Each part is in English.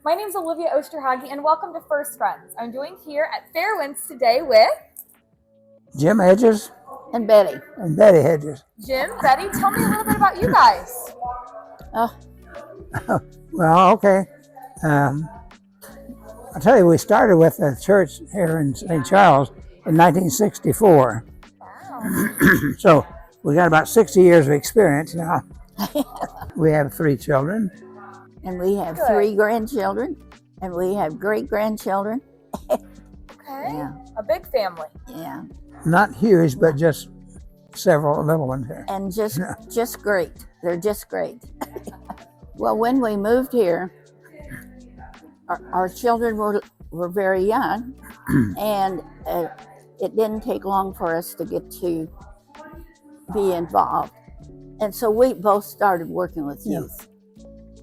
My name is Olivia Osterhage, and welcome to First Friends. I'm doing here at Fairwinds today with Jim Hedges And Betty. and Betty Hedges. Jim, Betty. Tell me a little bit about you guys. Oh, Well, okay. I'll tell you, we started with the church here in St. Charles in 1964. Wow. So we got about 60 years of experience now. We have 3 children. and we have Good. 3 grandchildren, and we have great-grandchildren. Okay. Yeah. A big family. Yeah, Not huge, but just several little ones here. and just great. They're just great. Well, when we moved here, our children were very young, and it didn't take long for us to get to be involved. And so we both started working with youth.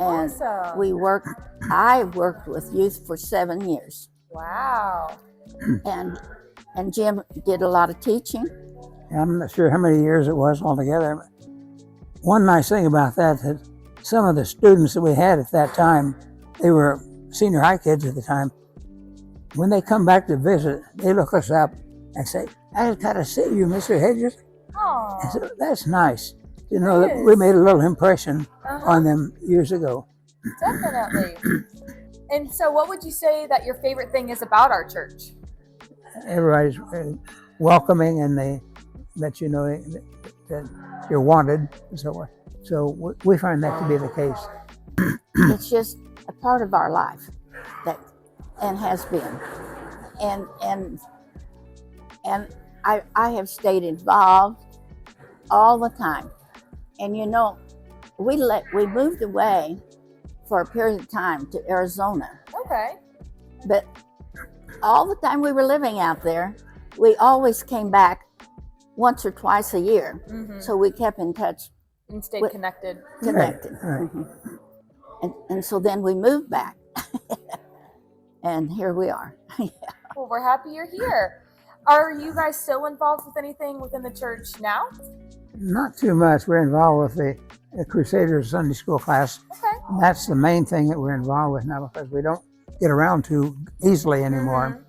And Awesome. I worked with youth for 7 years. Wow. And Jim did a lot of teaching. I'm not sure how many years it was altogether. One nice thing about that some of the students that we had at that time, they were senior high kids at the time. When they come back to visit, they look us up and say, "I got to see you, Mr. Hedges." Oh. I said, "That's nice. You know, that we made a little impression on them years ago." Definitely. And so, what would you say that your favorite thing is about our church? Everybody's welcoming, and they let you know that you're wanted and so on. So we find that to be the case. It's just a part of our life and has been. And I have stayed involved all the time. And you know, we moved away for a period of time to Arizona. Okay. But all the time we were living out there, we always came back once or twice a year. Mm-hmm. So we kept in touch, And stayed What- connected. connected. Right. And so then we moved back. And here we are. Well, we're happy you're here. Are you guys still involved with anything within the church now? Not too much. We're involved with the Crusaders Sunday School class. Okay. And that's the main thing that we're involved with now, because we don't get around too easily anymore.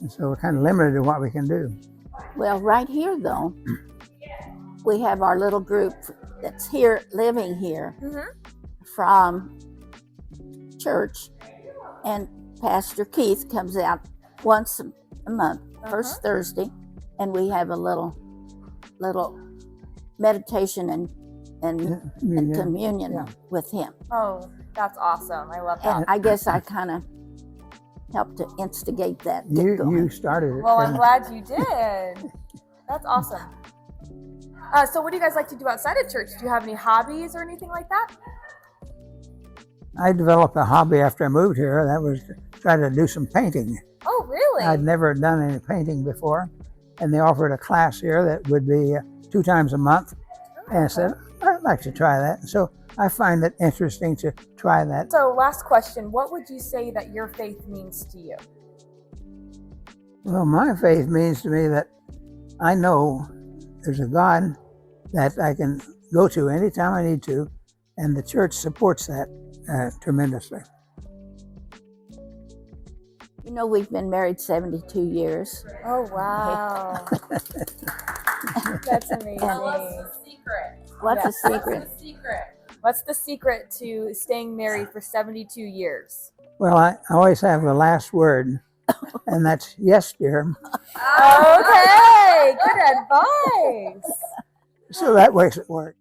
And so we're kind of limited to what we can do. Well, right here though, we have our little group that's here, living here from church, and Pastor Keith comes out once a month, first Thursday, and we have a little meditation and communion with him. Oh, that's awesome. I love that. And I guess I kind of helped to instigate that. get going. You started it. Well, I'm glad you did. That's awesome. So what do you guys like to do outside of church? Do you have any hobbies or anything like that? I developed a hobby after I moved here. That was to try to do some painting. Oh, really? I'd never done any painting before, and they offered a class here that would be 2 times a month. And I said, I'd like to try that. So I find it interesting to try that. So last question, what would you say that your faith means to you? Well, my faith means to me that I know there's a God that I can go to anytime I need to, and the church supports that tremendously. You know, we've been married 72 years. Oh, wow. That's amazing. What's Yeah. a secret? What's the secret to staying married for 72 years? Well, I always have the last word, and that's yes, dear. Okay, good advice. So that makes it work.